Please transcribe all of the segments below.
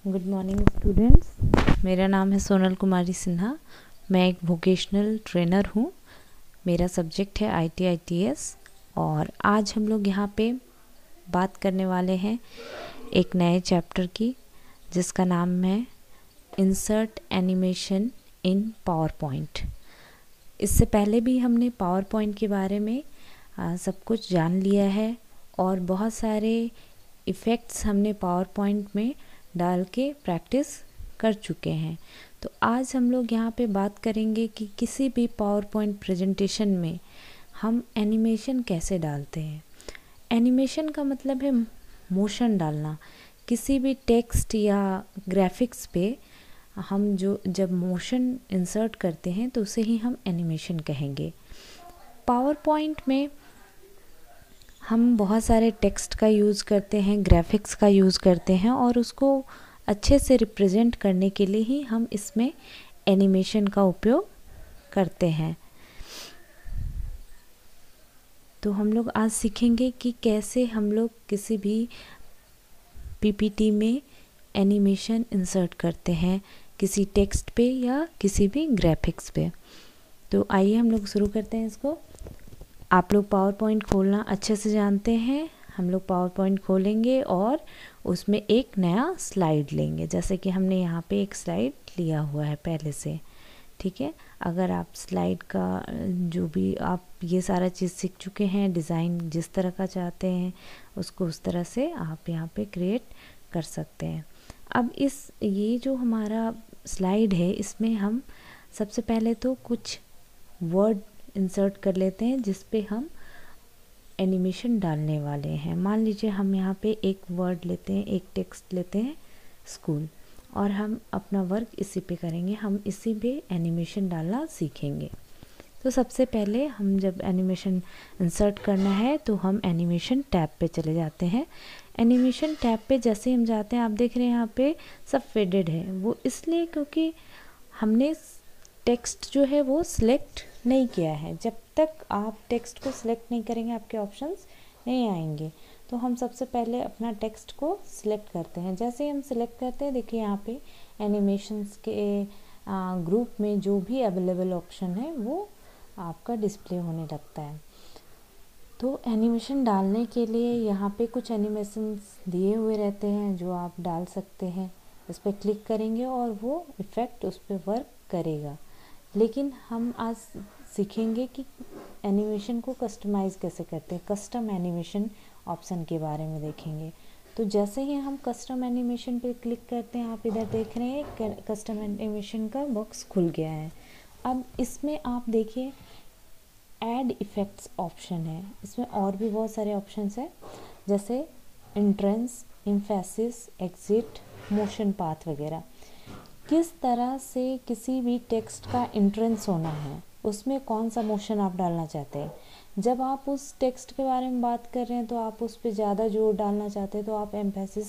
Good morning students. मेरा नाम है सोनल कुमारी सिन्हा। मैं एक वोकेशनल ट्रेनर हूँ। मेरा सब्जेक्ट है ITS और आज हम लोग यहाँ पे बात करने वाले हैं एक नए चैप्टर की, जिसका नाम है इंसर्ट एनिमेशन इन पावर पॉइंट। इससे पहले भी हमने पावर पॉइंट के बारे में सब कुछ जान लिया है और बहुत सारे इफ़ेक्ट्स हमने पावर पॉइंट में डाल के प्रैक्टिस कर चुके हैं। तो आज हम लोग यहाँ पे बात करेंगे कि किसी भी पावर पॉइंट प्रेजेंटेशन में हम एनिमेशन कैसे डालते हैं। एनिमेशन का मतलब है मोशन डालना। किसी भी टेक्स्ट या ग्राफिक्स पे हम जब मोशन इंसर्ट करते हैं तो उसे ही हम एनिमेशन कहेंगे। पावर पॉइंट में हम बहुत सारे टेक्स्ट का यूज़ करते हैं, ग्राफिक्स का यूज़ करते हैं और उसको अच्छे से रिप्रेजेंट करने के लिए ही हम इसमें एनिमेशन का उपयोग करते हैं। तो हम लोग आज सीखेंगे कि कैसे हम लोग किसी भी PPT में एनिमेशन इंसर्ट करते हैं, किसी टेक्स्ट पे या किसी भी ग्राफिक्स पे। तो आइए हम लोग शुरू करते हैं इसको। आप लोग पावर पॉइंट खोलना अच्छे से जानते हैं। हम लोग पावर पॉइंट खोलेंगे और उसमें एक नया स्लाइड लेंगे, जैसे कि हमने यहाँ पे एक स्लाइड लिया हुआ है पहले से। ठीक है, अगर आप स्लाइड का जो भी आप ये सारा चीज़ सीख चुके हैं, डिज़ाइन जिस तरह का चाहते हैं उसको उस तरह से आप यहाँ पे क्रिएट कर सकते हैं। अब ये जो हमारा स्लाइड है, इसमें हम सबसे पहले तो कुछ वर्ड इंसर्ट कर लेते हैं जिस पे हम एनिमेशन डालने वाले हैं। मान लीजिए हम यहाँ पे एक वर्ड लेते हैं, एक टेक्स्ट लेते हैं स्कूल, और हम अपना वर्क इसी पे करेंगे। हम इसी पे एनिमेशन डालना सीखेंगे। तो सबसे पहले हम जब एनिमेशन इंसर्ट करना है तो हम एनिमेशन टैब पे चले जाते हैं। एनिमेशन टैब पे जैसे ही हम जाते हैं, आप देख रहे हैं यहाँ पे सब फेडेड है। वो इसलिए क्योंकि हमने टेक्स्ट जो है वो सिलेक्ट नहीं किया है। जब तक आप टेक्स्ट को सिलेक्ट नहीं करेंगे आपके ऑप्शंस नहीं आएंगे। तो हम सबसे पहले अपना टेक्स्ट को सिलेक्ट करते हैं। जैसे ही हम सिलेक्ट करते हैं, देखिए यहाँ पे एनिमेशंस के ग्रुप में जो भी अवेलेबल ऑप्शन है वो आपका डिस्प्ले होने लगता है। तो एनिमेशन डालने के लिए यहाँ पे कुछ एनिमेशंस दिए हुए रहते हैं जो आप डाल सकते हैं। इस पर क्लिक करेंगे और वो इफ़ेक्ट उस पर वर्क करेगा। लेकिन हम आज सीखेंगे कि एनिमेशन को कस्टमाइज़ कैसे करते हैं। कस्टम एनिमेशन ऑप्शन के बारे में देखेंगे। तो जैसे ही हम कस्टम एनिमेशन पे क्लिक करते हैं, आप इधर देख रहे हैं कस्टम एनिमेशन का बॉक्स खुल गया है। अब इसमें आप देखिए ऐड इफ़ेक्ट्स ऑप्शन है। इसमें और भी बहुत सारे ऑप्शंस हैं, जैसे entrance, emphasis, exit, motion path वगैरह। किस तरह से किसी भी टेक्स्ट का एंट्रेंस होना है, उसमें कौन सा मोशन आप डालना चाहते हैं। जब आप उस टेक्स्ट के बारे में बात कर रहे हैं तो आप उस पर ज़्यादा जोर डालना चाहते हैं तो आप एम्फेसिस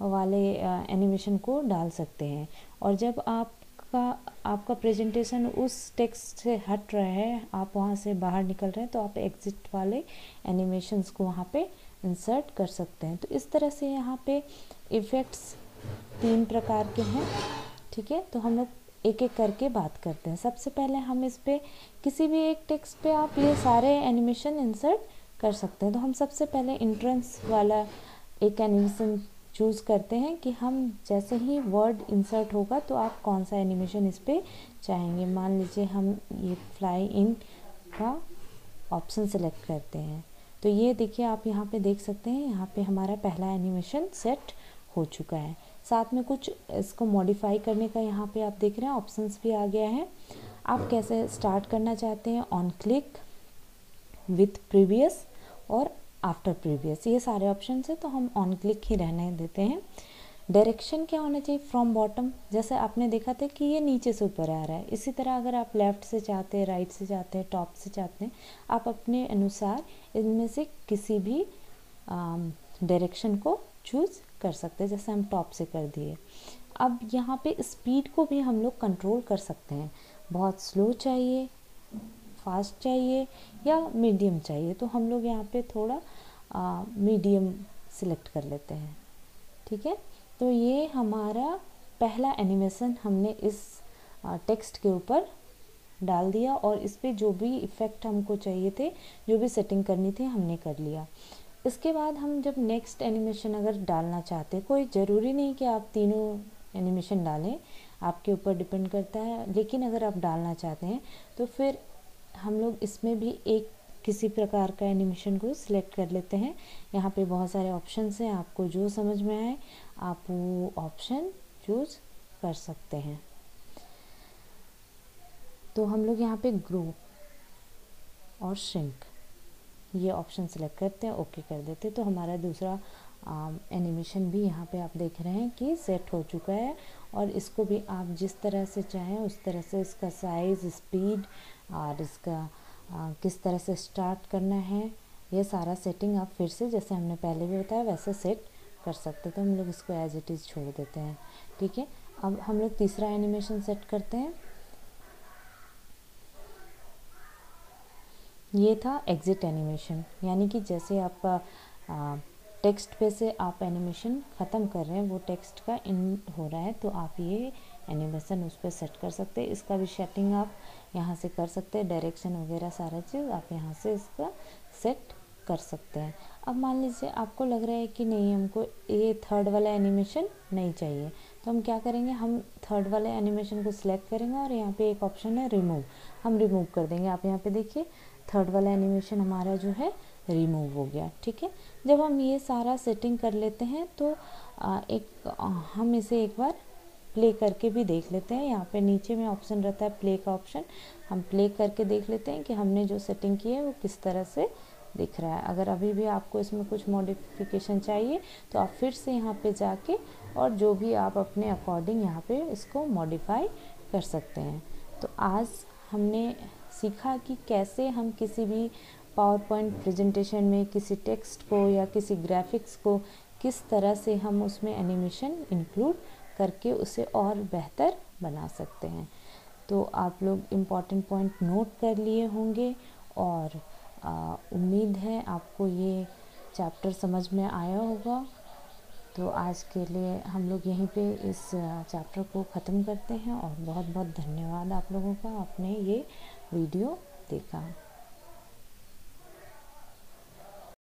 वाले एनिमेशन को डाल सकते हैं। और जब आपका प्रेजेंटेशन उस टेक्स्ट से हट रहा है, आप वहाँ से बाहर निकल रहे हैं, तो आप एग्जिट वाले एनिमेशंस को वहाँ पे इंसर्ट कर सकते हैं। तो इस तरह से यहाँ पे इफ़ेक्ट्स 3 प्रकार के हैं। ठीक है, तो हम लोग एक एक करके बात करते हैं। सबसे पहले हम इस पे किसी भी एक टेक्स्ट पे आप ये सारे एनिमेशन इंसर्ट कर सकते हैं। तो हम सबसे पहले एंट्रेंस वाला एक एनिमेशन चूज़ करते हैं कि हम जैसे ही वर्ड इंसर्ट होगा तो आप कौन सा एनिमेशन इस पे चाहेंगे। मान लीजिए हम ये फ्लाई इन का ऑप्शन सेलेक्ट करते हैं। तो ये देखिए, आप यहाँ पे देख सकते हैं, यहाँ पे हमारा पहला एनिमेशन सेट हो चुका है। साथ में कुछ इसको मॉडिफाई करने का यहाँ पे आप देख रहे हैं ऑप्शंस भी आ गया है। आप कैसे स्टार्ट करना चाहते हैं, ऑन क्लिक, विथ प्रीवियस और आफ्टर प्रीवियस, ये सारे ऑप्शंस है। तो हम ऑन क्लिक ही रहने देते हैं। डायरेक्शन क्या होना चाहिए, फ्रॉम बॉटम। जैसे आपने देखा था कि ये नीचे से ऊपर आ रहा है, इसी तरह अगर आप लेफ़्ट से चाहते हैं, राइट से चाहते हैं, टॉप से चाहते हैं, आप अपने अनुसार इनमें से किसी भी डायरेक्शन को चूज़ कर सकते हैं। जैसे हम टॉप से कर दिए। अब यहाँ पे स्पीड को भी हम लोग कंट्रोल कर सकते हैं। बहुत स्लो चाहिए, फास्ट चाहिए या मीडियम चाहिए, तो हम लोग यहाँ पे थोड़ा मीडियम सिलेक्ट कर लेते हैं। ठीक है, तो ये हमारा पहला एनिमेशन हमने इस टेक्स्ट के ऊपर डाल दिया और इस पे जो भी इफ़ेक्ट हमको चाहिए थे, जो भी सेटिंग करनी थी, हमने कर लिया। इसके बाद हम जब नेक्स्ट एनिमेशन अगर डालना चाहते हैं, कोई ज़रूरी नहीं कि आप तीनों एनिमेशन डालें, आपके ऊपर डिपेंड करता है, लेकिन अगर आप डालना चाहते हैं तो फिर हम लोग इसमें भी एक किसी प्रकार का एनिमेशन को सिलेक्ट कर लेते हैं। यहाँ पे बहुत सारे ऑप्शंस हैं, आपको जो समझ में आए आप वो ऑप्शन चूज़ कर सकते हैं। तो हम लोग यहाँ पे ग्रो और श्रिंक ये ऑप्शन सेलेक्ट करते हैं, ओके कर देते हैं। तो हमारा दूसरा एनिमेशन भी यहाँ पे आप देख रहे हैं कि सेट हो चुका है और इसको भी आप जिस तरह से चाहें उस तरह से इसका साइज़, स्पीड और इसका किस तरह से स्टार्ट करना है, ये सारा सेटिंग आप फिर से जैसे हमने पहले भी बताया वैसे सेट कर सकते हैं। तो हम लोग इसको एज इट इज़ छोड़ देते हैं, ठीक है। अब हम लोग तीसरा एनिमेशन सेट करते हैं। ये था एग्ज़िट एनिमेशन, यानी कि जैसे आपका टेक्स्ट पे से आप एनिमेशन ख़त्म कर रहे हैं, वो टेक्स्ट का इन हो रहा है, तो आप ये एनिमेशन उस पर सेट कर सकते हैं। इसका भी सेटिंग आप यहाँ से कर सकते हैं, डायरेक्शन वगैरह सारा चीज़ आप यहाँ से इसका सेट कर सकते हैं। अब मान लीजिए आपको लग रहा है कि नहीं, हमको ये थर्ड वाला एनिमेशन नहीं चाहिए, तो हम क्या करेंगे, हम थर्ड वाले एनिमेशन को सिलेक्ट करेंगे और यहाँ पे एक ऑप्शन है रिमूव, हम रिमूव कर देंगे। आप यहाँ पे देखिए थर्ड वाला एनिमेशन हमारा जो है रिमूव हो गया, ठीक है। जब हम ये सारा सेटिंग कर लेते हैं तो हम इसे एक बार प्ले करके भी देख लेते हैं। यहाँ पे नीचे में ऑप्शन रहता है प्ले का ऑप्शन, हम प्ले करके देख लेते हैं कि हमने जो सेटिंग की है वो किस तरह से दिख रहा है। अगर अभी भी आपको इसमें कुछ मॉडिफिकेशन चाहिए तो आप फिर से यहाँ पे जाके और जो भी आप अपने अकॉर्डिंग यहाँ पे इसको मॉडिफाई कर सकते हैं। तो आज हमने सीखा कि कैसे हम किसी भी पावर पॉइंट प्रेजेंटेशन में किसी टेक्स्ट को या किसी ग्राफिक्स को किस तरह से हम उसमें एनिमेशन इंक्लूड करके उसे और बेहतर बना सकते हैं। तो आप लोग इम्पॉर्टेंट पॉइंट नोट कर लिए होंगे और उम्मीद है आपको ये चैप्टर समझ में आया होगा। तो आज के लिए हम लोग यहीं पे इस चैप्टर को ख़त्म करते हैं और बहुत बहुत धन्यवाद आप लोगों का, आपने ये वीडियो देखा।